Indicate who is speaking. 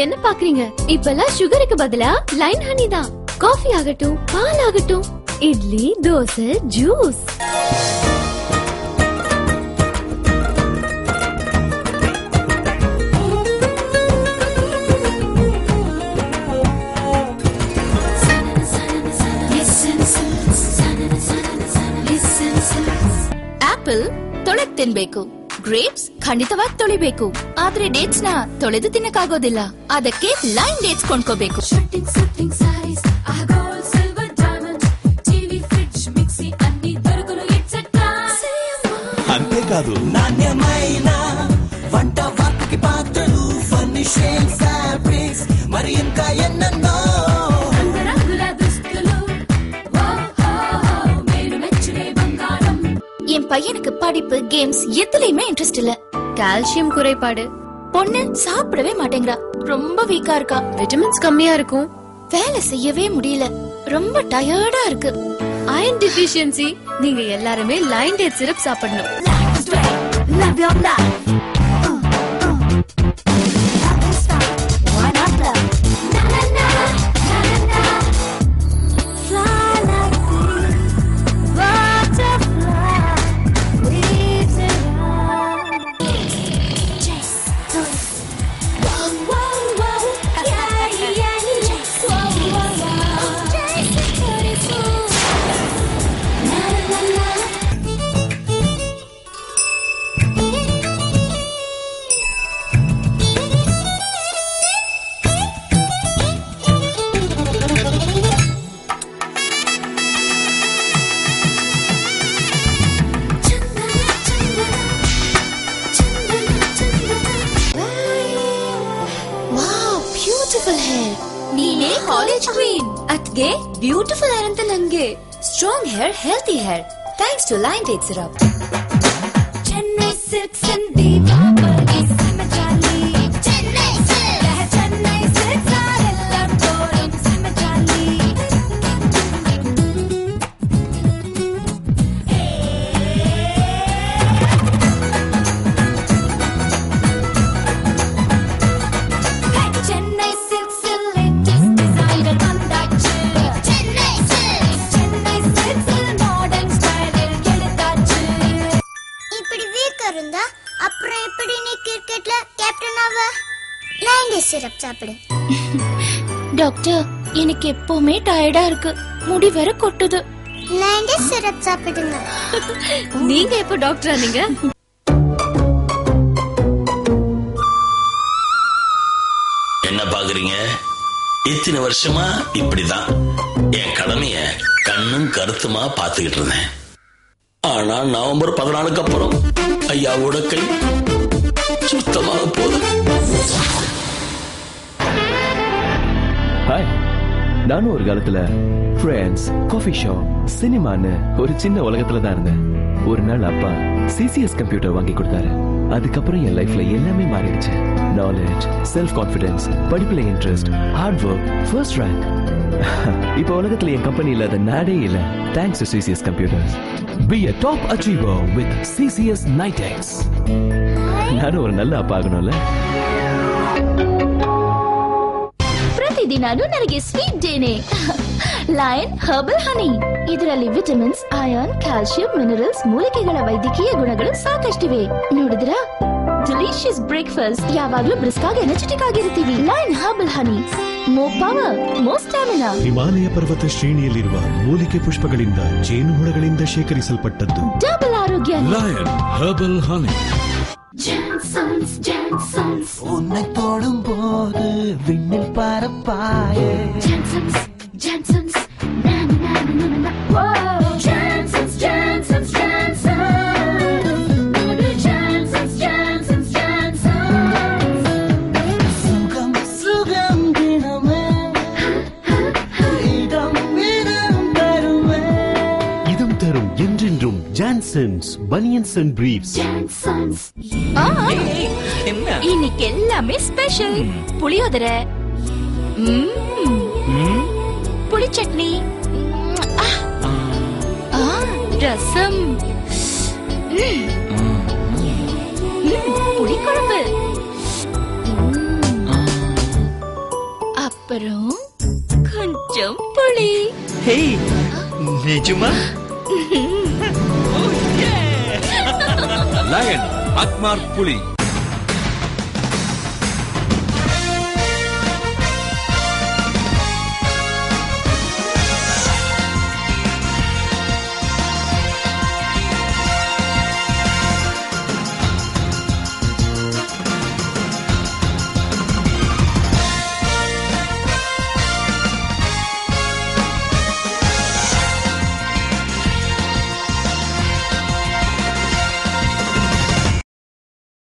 Speaker 1: என்ன பாக்குறீங்க? இப்பெல்லாம் சுகருக்கு பதிலா லைன் ஹனி தான். காஃபி ஆகட்டும், பால் ஆகட்டும், இட்லி, தோசை, ஜூஸ்.
Speaker 2: ಆಪಲ್ ತೊಳೆದ್ ತಿನ್ಬೇಕು, ಗ್ರೇಪ್ಸ್ ಖಂಡಿತವಾಗಿ ತೊಳಿಬೇಕು. ಆದ್ರೆ ಡೇಟ್ಸ್ ನ ತೊಳೆದು ತಿನ್ನಕ್ಕಾಗೋದಿಲ್ಲ. ಅದಕ್ಕೆ ಲೈನ್ ಡೇಟ್ಸ್ ಕೊಂಡ್ಕೋಬೇಕು.
Speaker 3: అంతేకాదు నాణ్యమైన వంట వాటికి పాత్రలు, ఫర్నిషింగ్, ఫ్యాబ్రిక్స్, మరి ఇంకా ఎన్నెన్నో
Speaker 2: என் பையனுக்கு படிப்பு, கேம்ஸ் எதுலயுமே இன்ட்ரெஸ்ட் இல்ல.
Speaker 1: கால்சியம் குறைபாடு.
Speaker 2: பொண்ணு சாப்பிடவே மாட்டேங்கிறா, ரொம்ப வீக்கா இருக்கா.
Speaker 1: விட்டமின்ஸ் கம்மியா இருக்கும்.
Speaker 2: வேலை செய்யவே முடியல, ரொம்ப டயர்டா இருக்கு.
Speaker 1: Iron deficiency. நீங்க எல்லாருமே லைன் டேட் சிரப் சாப்பிடணும்.
Speaker 2: ನೀನೇ ಕಾಲೇಜ್ ಕ್ವೀನ್. ಅದ್ಗೆ ಬ್ಯೂಟಿಫುಲ್ ಹೇರ್ ಅಂತ ನಂಗೆ. Strong hair, healthy hair, thanks to Lion Date syrup. Chennai Silks and Deepavali ಸಮಚಾಲಿ. ಚೆನ್ನೈ ಸಿಲ್ಕ್ಸ್, ಚೆನ್ನೈ ಸಿಲ್ಕ್ಸ್ ಆರೆಲ್ಲ ತೋರಂ ಸಮಚಾಲಿ. ಚೆನ್ನೈ ಸಿಲ್ಕ್ಸ್
Speaker 4: அப்புறம் எப்படி நீ கிரிக்கெட்ல கேப்டன் ஆவ? லைன் டேட் சிரப் சாப்பிடு.
Speaker 2: டாக்டர், எனக்கு எப்பவுமே டயர்டா இருக்கு, முடி வேற கொட்டுது.
Speaker 4: லைன் டேட் சிரப் சாப்பிடுங்க.
Speaker 1: நீங்க எப்போ டாக்டரா? நீங்க
Speaker 3: என்ன பாக்குறீங்க? இத்தனை வருஷமா இப்படிதான் என் கடமைய கண்ணும் கருத்துமா பாத்துக்கிட்டு இருந்தேன். ஆனா நவம்பர் 14 அப்புறம் ஐயாவோட கை சுத்தமாக போகுது.
Speaker 5: ஹாய், நானும் ஒரு காலத்துல ஃப்ரெண்ட்ஸ், காஃபி ஷாப், சினிமான்னு ஒரு சின்ன உலகத்துல தான் இருந்தேன். ஒரு நாள் அப்பா சிசிஎஸ் கம்ப்யூட்டர் வாங்கி கொடுத்தாரு. அதுக்கப்புறம் என் லைஃப்ல எல்லாமே மாறிடுச்சு. நாலேஜ், செல்ஃப் கான்பிடன்ஸ், படிப்புல interest, hard work, first rank. இப்ப உலகத்துல என் கம்பெனி இல்லாத நாடே இல்ல. Thanks to CCS computers. Be a top achiever with CCS Nitex. நானும் ஒரு நல்ல அப்பா ஆகணும்ல.
Speaker 2: ಪ್ರತಿದಿನಾನು ನನಗೆ ಸ್ವೀಟ್ ಡೇನೆ. Lion herbal honey. ಇದರಲ್ಲಿ ವಿಟಮಿನ್ಸ್, ಐರನ್, ಕ್ಯಾಲ್ಸಿಯಂ, ಮಿನರಲ್ಸ್, ಮೂಲಿಕೆಗಳ ವೈದ್ಯಕೀಯ ಗುಣಗಳು ಸಾಕಷ್ಟಿವೆ. ನೋಡಿದ್ರಾ? Delicious breakfast. ಯಾವಾಗ್ಲೂ ಬ್ರಿಸ್ಕ್ ಆಗಿ ಎನರ್ಜೆಟಿಕ್ ಆಗಿರ್ತೀವಿ. Lion herbal honey. More power, more stamina.
Speaker 6: Himalaya ಪರ್ವತ ಶ್ರೇಣಿಯಲ್ಲಿರುವ ಮೂಲಿಕೆ ಪುಷ್ಪಗಳಿಂದ, ಜೇನುಹುಳಗಳಿಂದ ಶೇಖರಿಸಲ್ಪಟ್ಟದ್ದು.
Speaker 2: ಡಬಲ್ ಆರೋಗ್ಯ.
Speaker 6: Lion herbal honey.
Speaker 2: Johnson's, Johnson's.
Speaker 3: உன்னை தொடும் போது விண்ணில் பறப்பாயே.
Speaker 2: Johnson's, Johnson's. Johnson's, Johnson's, Johnson's. Johnson's, Johnson's, Johnson's.
Speaker 3: சுகம் சுகம் தினமே இதம் இதம் தருமே.
Speaker 6: இதம் தரும் என்றென்றும் Johnson's banians and briefs.
Speaker 2: Johnson's. இன்னைக்கு எல்லாமே ஸ்பெஷல். புளியோதரை, புளி சட்னி, ரசம், புளிக்குழம்பு. அப்புறம் கொஞ்சம் புளி.
Speaker 7: ஹேய், நிஜமா?
Speaker 8: லயன் அக்மார்க் புலி.